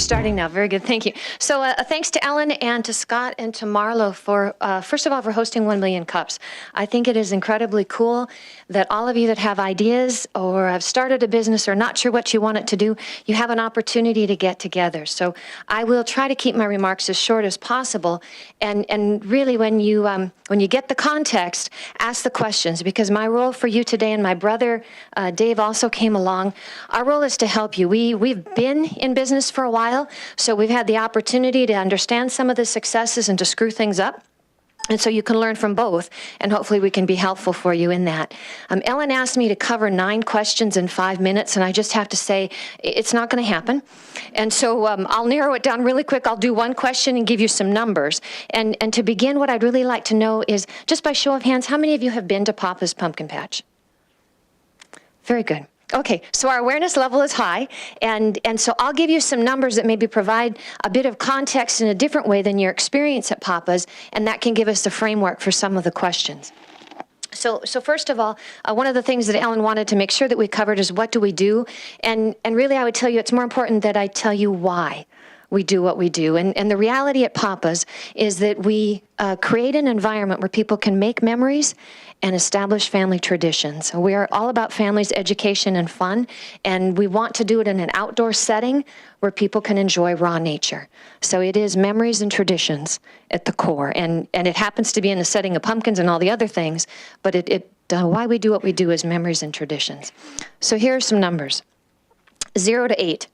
starting now. Very good. Thank you. So thanks to Ellen and to Scott and to Marlo for, first of all, for hosting 1 Million Cups. I think it is incredibly cool that all of you that have ideas or have started a business or not sure what you want it to do, you have an opportunity to get together. So I will try to keep my remarks as short as possible. And really, when you get the context, ask the questions, because my role for you today, and my brother Dave also came along, our role is to help you. We've been in business for a while, so we've had the opportunity to understand some of the successes and to screw things up. And so you can learn from both, and hopefully we can be helpful for you in that. Ellen asked me to cover 9 questions in 5 minutes, and I just have to say it's not going to happen. And so I'll narrow it down really quick. I'll do 1 question and give you some numbers. And to begin, what I'd really like to know is, just by show of hands, how many of you have been to Papa's Pumpkin Patch? Very good. Okay, so our awareness level is high, and so I'll give you some numbers that maybe provide a bit of context in a different way than your experience at Papa's, and that can give us the framework for some of the questions. So first of all, one of the things that Ellen wanted to make sure that we covered is, what do we do? And really, I would tell you it's more important that I tell you why we do what we do. And the reality at Papa's is that we create an environment where people can make memories and establish family traditions. We are all about families, education, and fun, and we want to do it in an outdoor setting where people can enjoy raw nature. So it is memories and traditions at the core, and it happens to be in the setting of pumpkins and all the other things, but why we do what we do is memories and traditions. So here are some numbers. 0 to 8.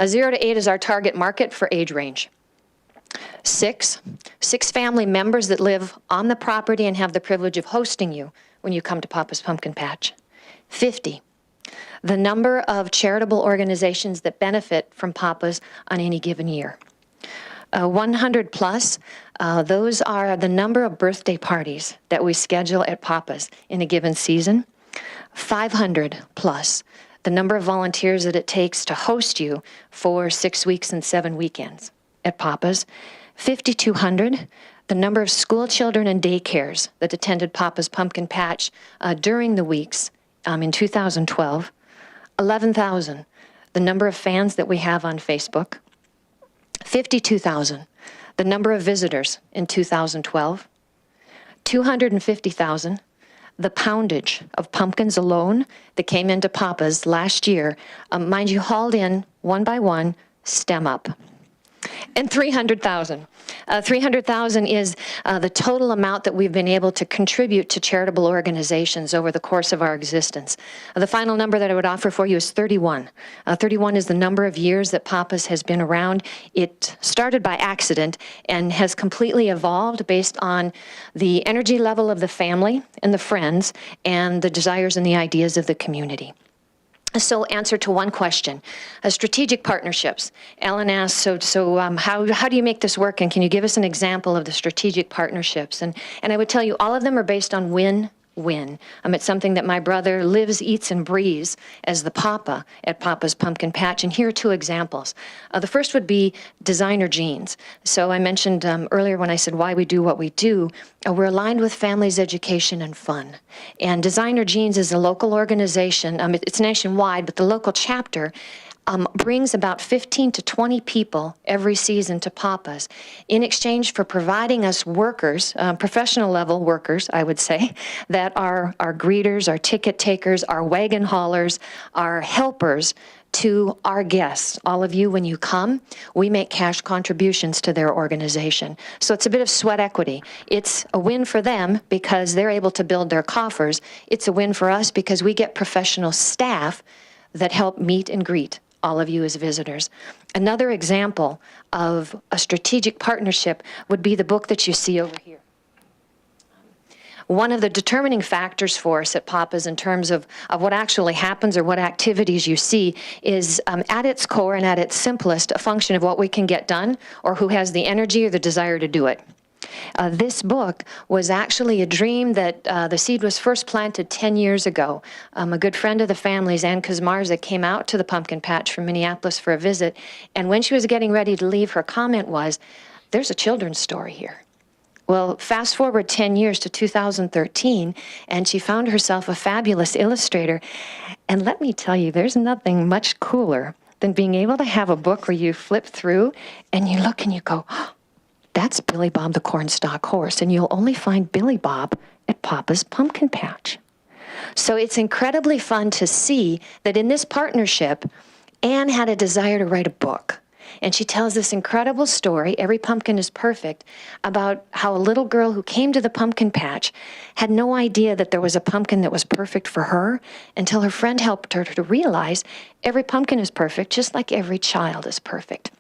0 to 8 is our target market for age range. 6 family members that live on the property and have the privilege of hosting you when you come to Papa's Pumpkin Patch. 50, the number of charitable organizations that benefit from Papa's on any given year. 100 plus, those are the number of birthday parties that we schedule at Papa's in a given season. 500 plus, the number of volunteers that it takes to host you for 6 weeks and 7 weekends at Papa's. 5,200, the number of school children and daycares that attended Papa's Pumpkin Patch during the weeks in 2012. 11,000, the number of fans that we have on Facebook. 52,000, the number of visitors in 2012. 250,000, the poundage of pumpkins alone that came into Papa's last year, mind you, hauled in one by one, stem up. And 300,000. 300,000 is the total amount that we've been able to contribute to charitable organizations over the course of our existence. The final number that I would offer for you is 31. 31 is the number of years that Papa's has been around. It started by accident and has completely evolved based on the energy level of the family and the friends and the desires and the ideas of the community. So answer to one question, strategic partnerships. Ellen asked, so how do you make this work, and can you give us an example of the strategic partnerships? And I would tell you all of them are based on win-win. It's something that my brother lives, eats, and breathes as the Papa at Papa's Pumpkin Patch, and here are 2 examples. The first would be designer jeans. So I mentioned earlier when I said why we do what we do, we're aligned with families, education, and fun. And Designer Jeans is a local organization. It's nationwide, but the local chapter brings about 15 to 20 people every season to Papa's in exchange for providing us workers, professional level workers, I would say, that are our greeters, our ticket takers, our wagon haulers, our helpers to our guests. All of you, when you come, we make cash contributions to their organization. So it's a bit of sweat equity. It's a win for them because they're able to build their coffers. It's a win for us because we get professional staff that help meet and greet all of you as visitors. Another example of a strategic partnership would be the book that you see over here. One of the determining factors for us at Papa's in terms of what actually happens or what activities you see is at its core and at its simplest a function of what we can get done or who has the energy or the desire to do it. This book was actually a dream that the seed was first planted 10 years ago. A good friend of the family's, Ann Kazmarza, came out to the Pumpkin Patch from Minneapolis for a visit, and when she was getting ready to leave, her comment was, "There's a children's story here." Well, fast forward 10 years to 2013, and she found herself a fabulous illustrator. And let me tell you, there's nothing much cooler than being able to have a book where you flip through and you look and you go, oh, that's Billy Bob the Cornstalk Horse, and you'll only find Billy Bob at Papa's Pumpkin Patch. So it's incredibly fun to see that in this partnership, Anne had a desire to write a book. And she tells this incredible story, Every Pumpkin is Perfect, about how a little girl who came to the pumpkin patch had no idea that there was a pumpkin that was perfect for her until her friend helped her to realize every pumpkin is perfect, just like every child is perfect.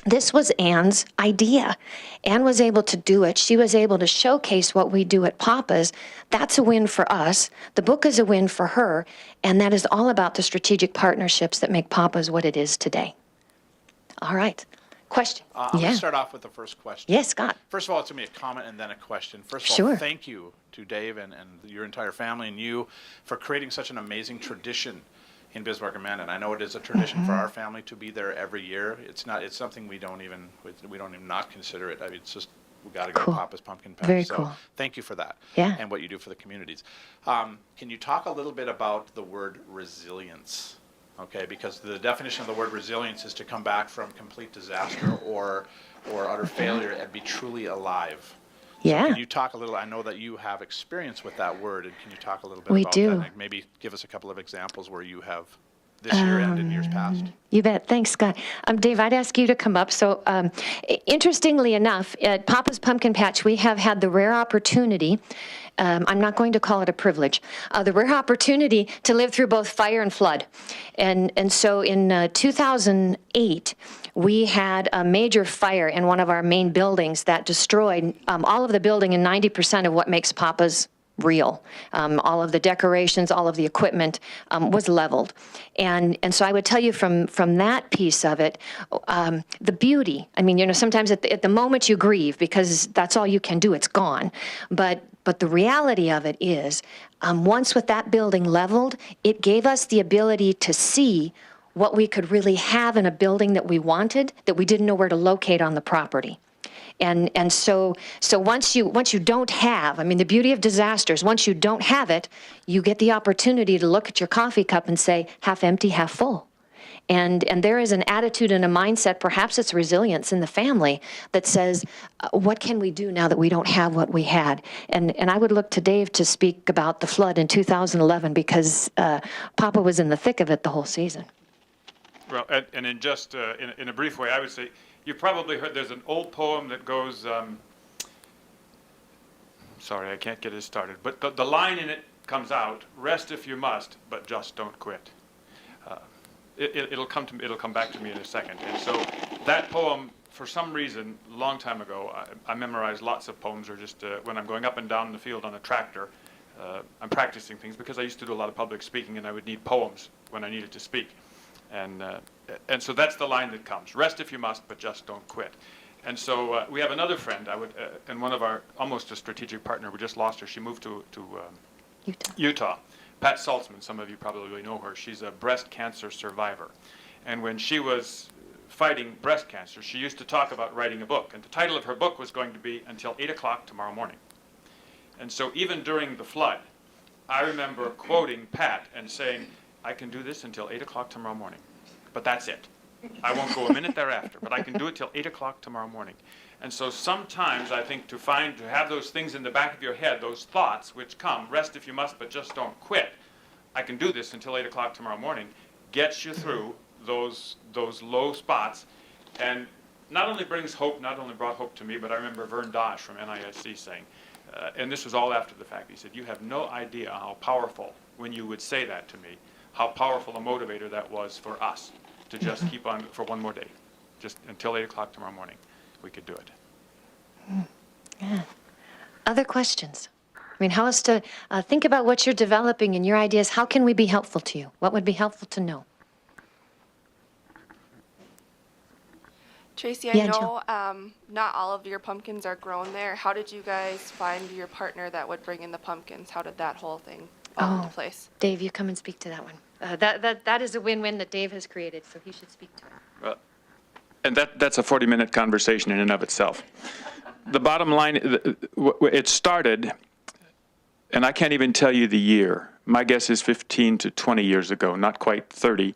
This was Anne's idea. Anne was able to do it. She was able to showcase what we do at Papa's. That's a win for us. The book is a win for her. And that is all about the strategic partnerships that make Papa's what it is today. All right. Question? I'm going to start off with the first question. Yes, Scott. First of all, it's going to be a comment and then a question. First of all, thank you to Dave and your entire family and you for creating such an amazing tradition in Bismarck and Mandan. I know it is a tradition for our family to be there every year. It's something we don't even not consider it. I mean, it's just, we got to go to Papa's Pumpkin Patch. Very so cool. Thank you for that. Yeah. And what you do for the communities. Can you talk a little bit about the word resilience? Okay, because the definition of the word resilience is to come back from complete disaster or utter failure and be truly alive. Yeah. So can you talk a little, I know that you have experience with that word, and can you talk a little bit We about do. that? Like maybe give us a couple of examples where you have this year and in years past. You bet. Thanks, Scott. Dave, I'd ask you to come up. So interestingly enough, at Papa's Pumpkin Patch, we have had the rare opportunity, I'm not going to call it a privilege, the rare opportunity to live through both fire and flood. And so in 2008, we had a major fire in one of our main buildings that destroyed all of the building and 90% of what makes Papa's real. All of the decorations, all of the equipment was leveled. And so I would tell you from that piece of it, the beauty, I mean, sometimes at the moment you grieve because that's all you can do, it's gone. But the reality of it is, once with that building leveled, it gave us the ability to see what we could really have in a building that we wanted, that we didn't know where to locate on the property. And so once you don't have, I mean, the beauty of disasters, once you don't have it, you get the opportunity to look at your coffee cup and say, half empty, half full. And there is an attitude and a mindset, perhaps it's resilience in the family, that says, what can we do now that we don't have what we had? And I would look to Dave to speak about the flood in 2011 because Papa was in the thick of it the whole season. Well, and in just in a brief way, I would say, you've probably heard there's an old poem that goes, sorry, I can't get it started, but the line in it comes out, rest if you must, but just don't quit. It'll come back to me in a second. And so that poem, for some reason, a long time ago, I memorized lots of poems, or just when I'm going up and down the field on a tractor, I'm practicing things because I used to do a lot of public speaking and I would need poems when I needed to speak. And so that's the line that comes. Rest if you must, but just don't quit. And so we have another friend, and one of our, almost a strategic partner, we just lost her. She moved to Utah. Pat Saltzman, some of you probably know her. She's a breast cancer survivor. And when she was fighting breast cancer, she used to talk about writing a book. And the title of her book was going to be Until 8 o'clock tomorrow morning. And so even during the flood, I remember quoting Pat and saying, I can do this until 8 o'clock tomorrow morning, but that's it. I won't go a minute thereafter, but I can do it till 8 o'clock tomorrow morning. And so sometimes I think to have those things in the back of your head, those thoughts which come, rest if you must, but just don't quit. I can do this until 8 o'clock tomorrow morning, gets you through those low spots, and not only brings hope, not only brought hope to me, but I remember Vern Dosh from NISC saying, and this was all after the fact, he said, you have no idea how powerful, when you would say that to me, how powerful a motivator that was for us to just keep on for one more day, just until 8 o'clock tomorrow morning. We could do it. Yeah. Other questions? I mean, how else to think about what you're developing and your ideas? How can we be helpful to you? What would be helpful to know? Tracy, I know not all of your pumpkins are grown there. How did you guys find your partner that would bring in the pumpkins? How did that whole thing fall into place? Dave, you come and speak to that one. That is a win-win that Dave has created, so he should speak to it. Well, and that's a 40-minute conversation in and of itself. The bottom line, it started, and I can't even tell you the year. My guess is 15 to 20 years ago, not quite 30.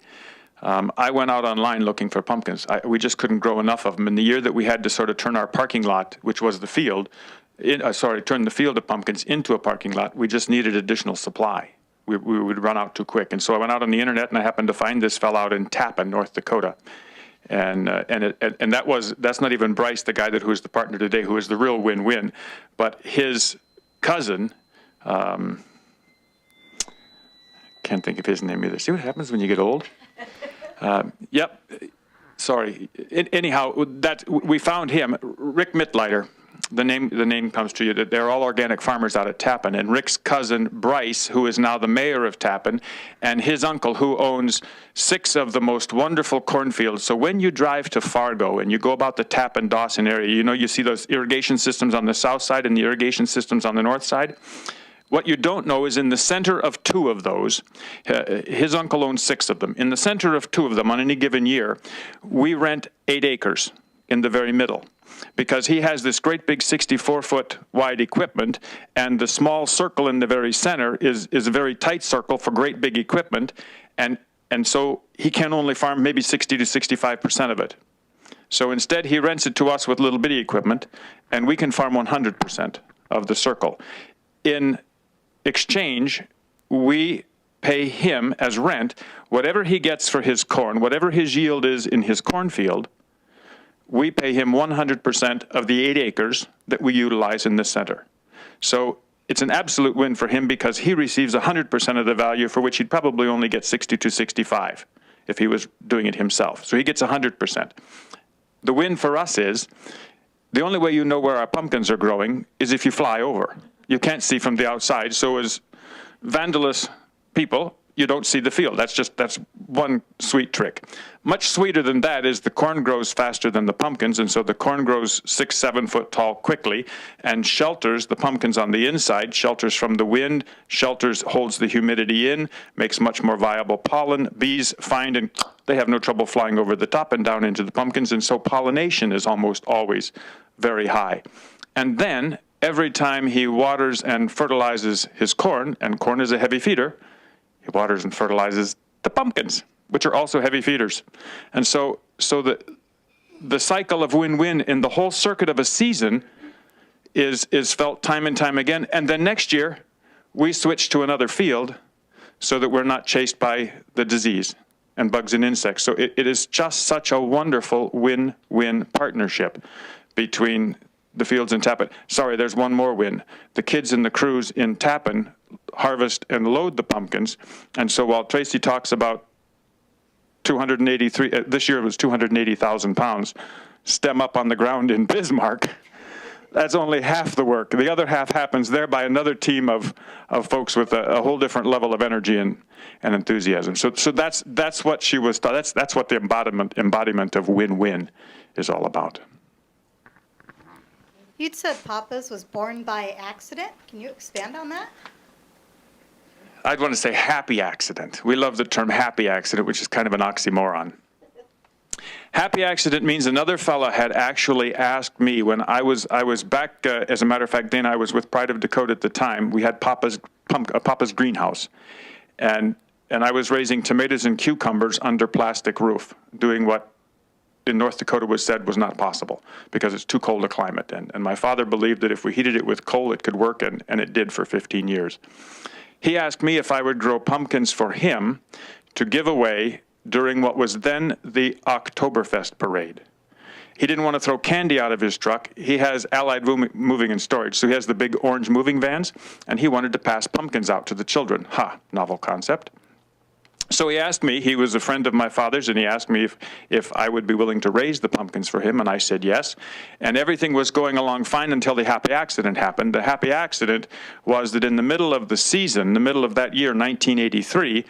I went out online looking for pumpkins. We just couldn't grow enough of them. And the year that we had to sort of turn our parking lot, which was the field, turn the field of pumpkins into a parking lot, we just needed additional supply. We would run out too quick. And so I went out on the internet and I happened to find this fellow out in Tappan, North Dakota. And that's not even Bryce, the guy who's the partner today, who is the real win-win, but his cousin, can't think of his name either. See what happens when you get old? Yep. Sorry. Anyhow, we found him, Rick Mittleiter. The name comes to you. They're all organic farmers out at Tappan, and Rick's cousin Bryce, who is now the mayor of Tappan, and his uncle, who owns 6 of the most wonderful cornfields. So when you drive to Fargo and you go about the Tappan Dawson area, you see those irrigation systems on the south side and the irrigation systems on the north side. What you don't know is in the center of 2 of those, his uncle owns 6 of them. In the center of 2 of them on any given year, we rent 8 acres in the very middle, because he has this great big 64-foot wide equipment, and the small circle in the very center is a very tight circle for great big equipment, and so he can only farm maybe 60 to 65% of it. So instead he rents it to us with little bitty equipment, and we can farm 100% of the circle. In exchange, we pay him as rent whatever he gets for his corn, whatever his yield is in his cornfield. We pay him 100% of the 8 acres that we utilize in the center. So it's an absolute win for him, because he receives 100% of the value, for which he'd probably only get 60 to 65 if he was doing it himself. So he gets 100%. The win for us is the only way you know where our pumpkins are growing is if you fly over. You can't see from the outside. So as vandalous people, you don't see the field. That's one sweet trick. Much sweeter than that is the corn grows faster than the pumpkins, and so the corn grows 6-7 foot tall quickly and shelters the pumpkins on the inside, shelters from the wind, holds the humidity in, makes much more viable pollen. Bees find, and they have no trouble flying over the top and down into the pumpkins, and so pollination is almost always very high. And then every time he waters and fertilizes his corn, and corn is a heavy feeder, he waters and fertilizes the pumpkins, which are also heavy feeders. And so the cycle of win-win in the whole circuit of a season is felt time and time again. And then next year, we switch to another field so that we're not chased by the disease and bugs and insects. So it is just such a wonderful win-win partnership between the fields in Tappan. Sorry, there's one more win. The kids in the crews in Tappan harvest and load the pumpkins. And so while Tracy talks about 283, this year it was 280,000 pounds, stem up on the ground in Bismarck, that's only half the work. The other half happens there by another team of folks with a whole different level of energy and enthusiasm. So that's what she was, that's what the embodiment of win-win is all about. You'd said Papa's was born by accident. Can you expand on that? I'd want to say happy accident. We love the term happy accident, which is kind of an oxymoron. Happy accident means another fella had actually asked me when I was back, as a matter of fact, then I was with Pride of Dakota at the time. We had Papa's greenhouse. And I was raising tomatoes and cucumbers under plastic roof, doing what in North Dakota was said was not possible because it's too cold a climate. And my father believed that if we heated it with coal, it could work, and it did for 15 years. He asked me if I would grow pumpkins for him to give away during what was then the Oktoberfest parade. He didn't want to throw candy out of his truck. He has Allied Moving and Storage, so he has the big orange moving vans, and he wanted to pass pumpkins out to the children. Novel concept. So he asked me, he was a friend of my father's, and he asked me if I would be willing to raise the pumpkins for him, and I said yes. And everything was going along fine until the happy accident happened. The happy accident was that in the middle of the season, the middle of that year, 1983,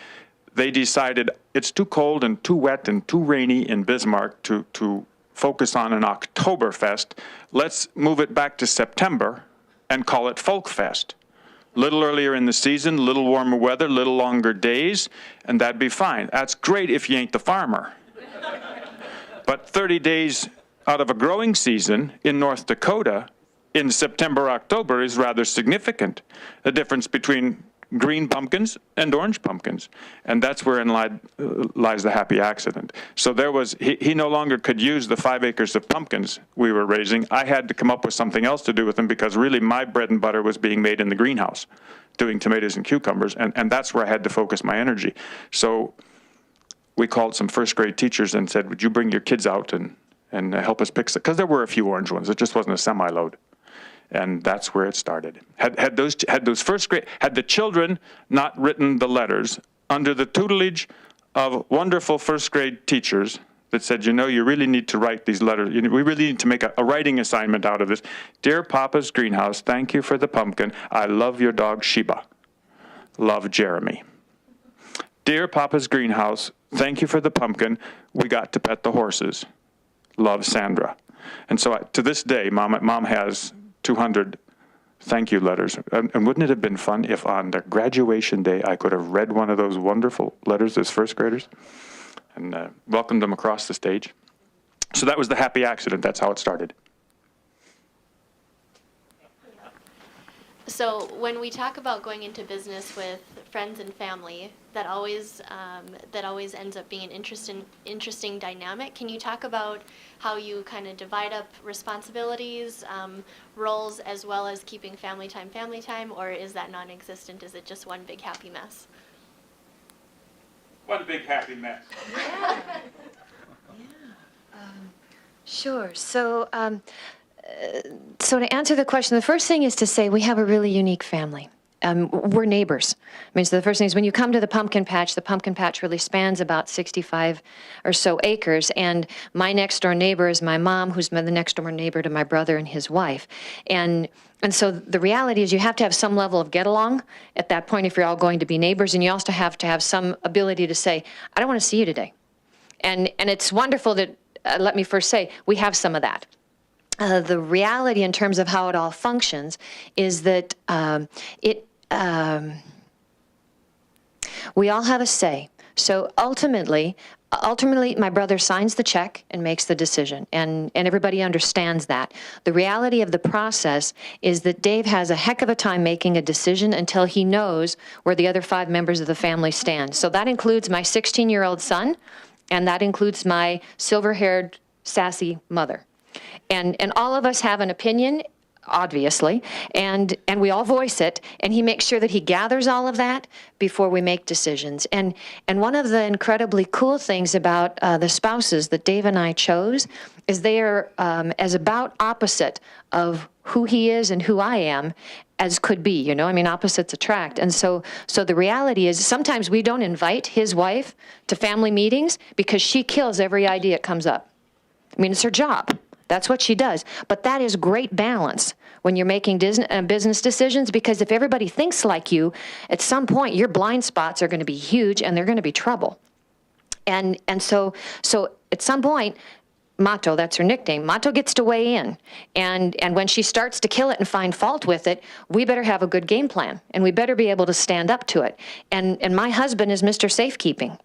they decided it's too cold and too wet and too rainy in Bismarck to focus on an Oktoberfest. Let's move it back to September and call it Folkfest. Little earlier in the season, little warmer weather, little longer days, and that'd be fine. That's great if you ain't the farmer. But 30 days out of a growing season in North Dakota in September, October is rather significant. The difference between green pumpkins and orange pumpkins. And that's wherein lies the happy accident. So there was, he no longer could use the 5 acres of pumpkins we were raising. I had to come up with something else to do with them because really my bread and butter was being made in the greenhouse, doing tomatoes and cucumbers. And that's where I had to focus my energy. So we called some first grade teachers and said, would you bring your kids out and help us pick, because there were a few orange ones. It just wasn't a semi-load. And that's where it started. Had the children not written the letters under the tutelage of wonderful first grade teachers that said, you know, you really need to write these letters. We really need to make a writing assignment out of this. Dear Papa's Greenhouse, thank you for the pumpkin. I love your dog Sheba. Love, Jeremy. Dear Papa's Greenhouse, thank you for the pumpkin. We got to pet the horses. Love, Sandra. And so to this day, Mom has 200 thank you letters. And wouldn't it have been fun if on their graduation day I could have read one of those wonderful letters as first graders and welcomed them across the stage? So that was the happy accident. That's how it started. So when we talk about going into business with friends and family, that always ends up being an interesting dynamic. Can you talk about how you kind of divide up responsibilities, roles, as well as keeping family time, or is that non-existent? Is it just one big happy mess? One big happy mess. Yeah. Sure. So to answer the question, the first thing is to say we have a really unique family. We're neighbors. I mean, so the first thing is when you come to the pumpkin patch really spans about 65 or so acres, and my next door neighbor is my mom, who's the next door neighbor to my brother and his wife. And so the reality is you have to have some level of get-along at that point if you're all going to be neighbors, and you also have to have some ability to say, I don't want to see you today. And it's wonderful that, let me first say, we have some of that. The reality in terms of how it all functions is that we all have a say. So ultimately, my brother signs the check and makes the decision, and everybody understands that. The reality of the process is that Dave has a heck of a time making a decision until he knows where the other 5 members of the family stand. So that includes my 16-year-old son, and that includes my silver-haired, sassy mother. And all of us have an opinion, obviously, and we all voice it, and he makes sure that he gathers all of that before we make decisions. And one of the incredibly cool things about the spouses that Dave and I chose is they are as about opposite of who he is and who I am as could be, you know? I mean, opposites attract. And so the reality is sometimes we don't invite his wife to family meetings because she kills every idea that comes up. I mean, it's her job. That's what she does. But that is great balance when you're making business decisions, because if everybody thinks like you, at some point your blind spots are going to be huge and they're going to be trouble. And so at some point, Mato, that's her nickname, Mato gets to weigh in. And when she starts to kill it and find fault with it, we better have a good game plan, and we better be able to stand up to it. And my husband is Mr. Safekeeping.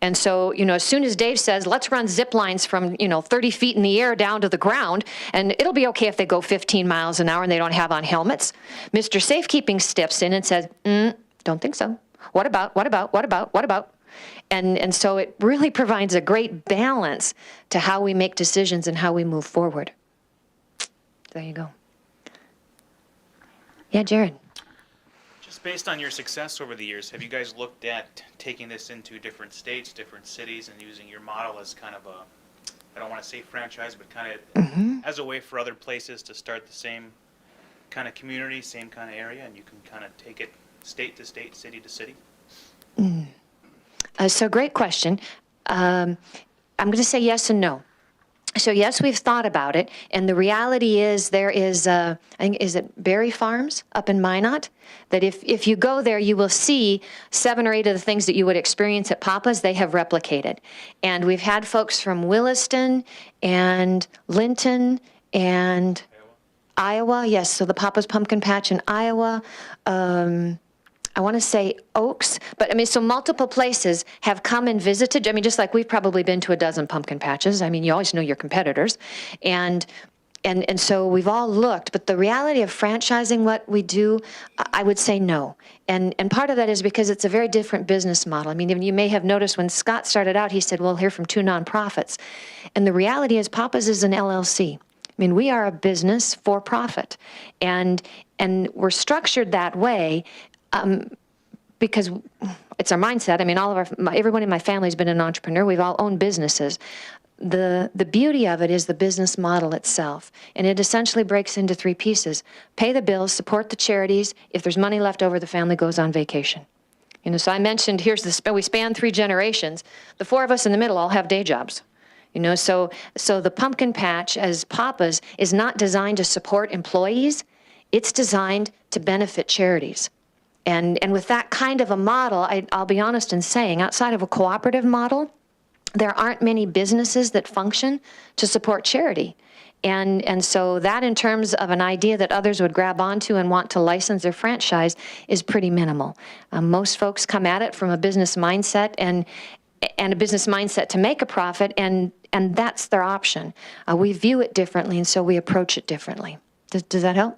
And so, you know, as soon as Dave says, let's run zip lines from, 30 feet in the air down to the ground, and it'll be okay if they go 15 miles an hour and they don't have on helmets, Mr. Safekeeping steps in and says, don't think so. What about? And so it really provides a great balance to how we make decisions and how we move forward. There you go. Yeah, Jared. Based on your success over the years, have you guys looked at taking this into different states, different cities, and using your model as kind of a, I don't want to say franchise, but kind of as a way for other places to start the same kind of community, same kind of area, and you can kind of take it state to state, city to city? So great question. I'm going to say yes and no. So yes, we've thought about it, and the reality is there is, I think, is it Berry Farms up in Minot? That if you go there, you will see 7 or 8 of the things that you would experience at Papa's, they have replicated. And we've had folks from Williston and Linton and Iowa. Yes, so the Papa's Pumpkin Patch in Iowa. I want to say Oaks, but I mean, so multiple places have come and visited. I mean, just like we've probably been to a dozen pumpkin patches. I mean, you always know your competitors. And And so we've all looked, but the reality of franchising what we do, I would say no. And part of that is because it's a very different business model. I mean, you may have noticed when Scott started out, he said, we'll hear from 2 nonprofits. And the reality is Papa's is an LLC. I mean, we are a business for profit. And we're structured that way because it's our mindset. I mean, everyone in my family has been an entrepreneur. We've all owned businesses. The beauty of it is the business model itself, and it essentially breaks into 3 pieces. Pay the bills, support the charities. If there's money left over, the family goes on vacation. So I mentioned we span 3 generations. The 4 of us in the middle all have day jobs. So the pumpkin patch as Papa's is not designed to support employees. It's designed to benefit charities. And with that kind of a model, I'll be honest in saying, outside of a cooperative model, there aren't many businesses that function to support charity. And so that, in terms of an idea that others would grab onto and want to license or franchise, is pretty minimal. Most folks come at it from a business mindset and a business mindset to make a profit, and that's their option. We view it differently, and so we approach it differently. Does that help?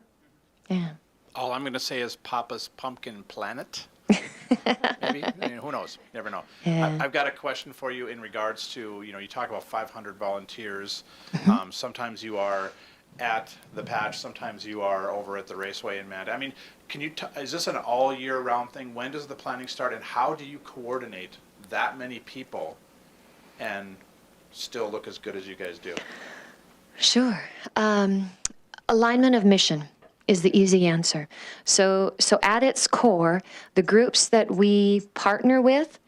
Yeah. All I'm going to say is Papa's Pumpkin Planet. Maybe. I mean, who knows? Never know. Yeah. I've got a question for you in regards to, you talk about 500 volunteers. Sometimes you are at the patch, sometimes you are over at the raceway in Manda. I mean, is this an all year round thing? When does the planning start, and how do you coordinate that many people and still look as good as you guys do? Sure. Alignment of mission is the easy answer. So at its core, the groups that we partner with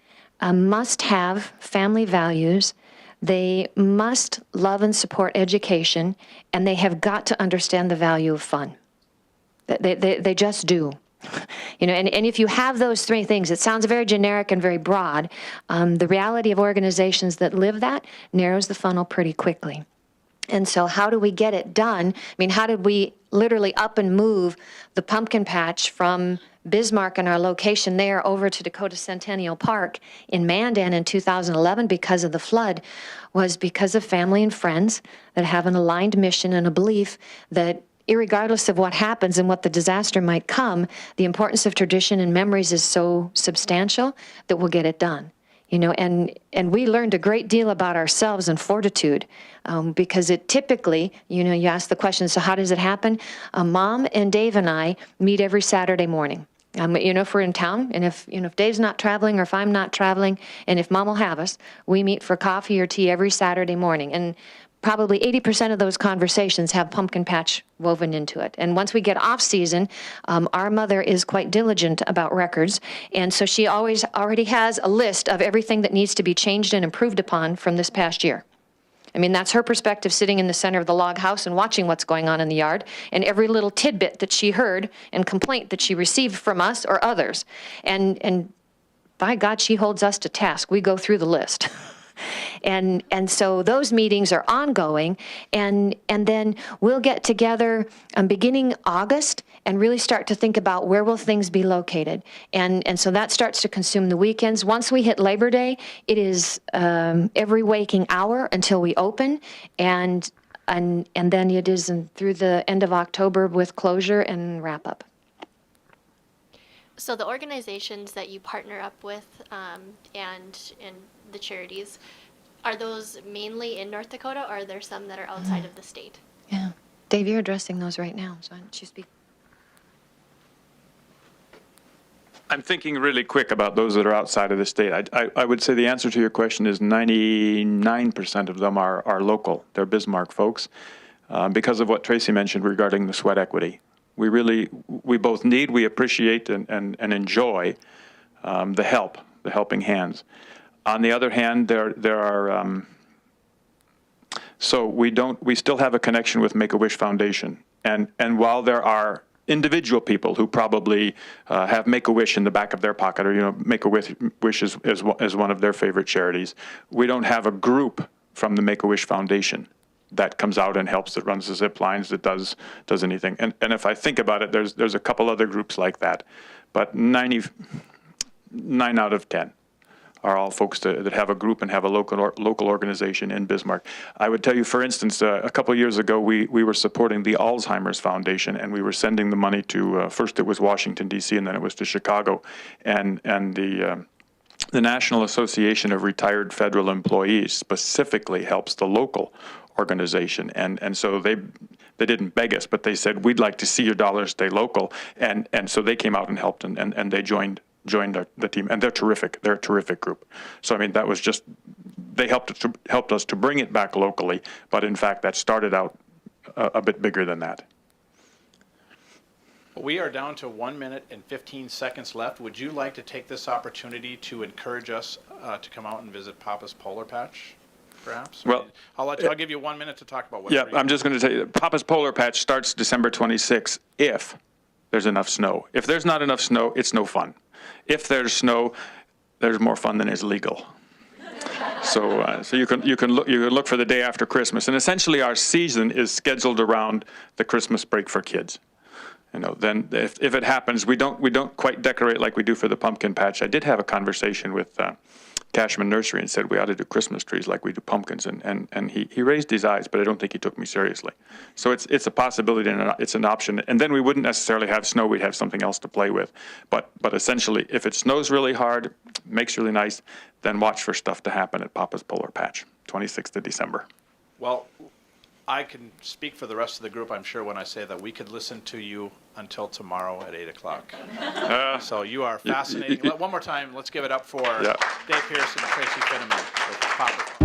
must have family values. They must love and support education, and they have got to understand the value of fun. They just do. And if you have those 3 things, it sounds very generic and very broad. The reality of organizations that live that narrows the funnel pretty quickly. And so how do we get it done? I mean, how did we literally up and move the pumpkin patch from Bismarck and our location there over to Dakota Centennial Park in Mandan in 2011 because of the flood? Was because of family and friends that have an aligned mission and a belief that irregardless of what happens and what the disaster might come, the importance of tradition and memories is so substantial that we'll get it done. And we learned a great deal about ourselves and fortitude because it typically, you ask the question, so how does it happen? Mom and Dave and I meet every Saturday morning. If we're in town, and if Dave's not traveling or if I'm not traveling, and if Mom will have us, we meet for coffee or tea every Saturday morning. And probably 80% of those conversations have pumpkin patch woven into it. And once we get off season, our mother is quite diligent about records. And so she already has a list of everything that needs to be changed and improved upon from this past year. I mean, that's her perspective, sitting in the center of the log house and watching what's going on in the yard, and every little tidbit that she heard and complaint that she received from us or others. And by God, she holds us to task. We go through the list. And so those meetings are ongoing, and then we'll get together beginning August and really start to think about where will things be located. And so that starts to consume the weekends. Once we hit Labor Day, it is every waking hour until we open, and then it is through the end of October with closure and wrap up. So the organizations that you partner up with and the charities, are those mainly in North Dakota, or are there some that are outside of the state? Yeah. Dave, you're addressing those right now, so why don't you speak? I'm thinking really quick about those that are outside of the state. I would say the answer to your question is 99% of them are local. They're Bismarck folks because of what Tracy mentioned regarding the sweat equity. We both need, we appreciate, and enjoy the helping hands. On the other hand, there are so we still have a connection with Make-A-Wish Foundation, and while there are individual people who probably have Make-A-Wish in the back of their pocket, or Make-A-Wish is one of their favorite charities, we don't have a group from the Make-A-Wish Foundation that comes out and helps, that runs the zip lines, that does anything. And if I think about it, there's a couple other groups like that, but 9 out of 10 are all folks that have a group and have a local organization in Bismarck. I would tell you, for instance, a couple of years ago, we were supporting the Alzheimer's Foundation, and we were sending the money to, first it was Washington, D.C., and then it was to Chicago. And the National Association of Retired Federal Employees specifically helps the local organization, and so they didn't beg us, but they said, we'd like to see your dollars stay local, and so they came out and helped, and they joined the team, and they're terrific. They're a terrific group. So I mean, that was just, they helped us to bring it back locally, but in fact that started out a bit bigger than that. We are down to 1 minute and 15 seconds left. Would you like to take this opportunity to encourage us to come out and visit Papa's Polar Patch, perhaps? Well, I'll give you 1 minute to talk about what. Yeah, I'm just going to tell you, Papa's Polar Patch starts December 26th if there's enough snow. If there's not enough snow, it's no fun. If there's snow, there's more fun than is legal. So you can look for the day after Christmas, and essentially our season is scheduled around the Christmas break for kids. You know, then if it happens, we don't quite decorate like we do for the pumpkin patch. I did have a conversation with Cashman Nursery and said we ought to do Christmas trees like we do pumpkins, and he raised his eyes, but I don't think he took me seriously. So it's a possibility and it's an option. And then we wouldn't necessarily have snow; we'd have something else to play with. But essentially, if it snows really hard, makes really nice, then watch for stuff to happen at Papa's Polar Patch, 26th of December. Well, I can speak for the rest of the group, I'm sure, when I say that we could listen to you until tomorrow at 8 o'clock. So you are fascinating. One more time, let's give it up for Dave Pearce and Tracy Finneman with Papa.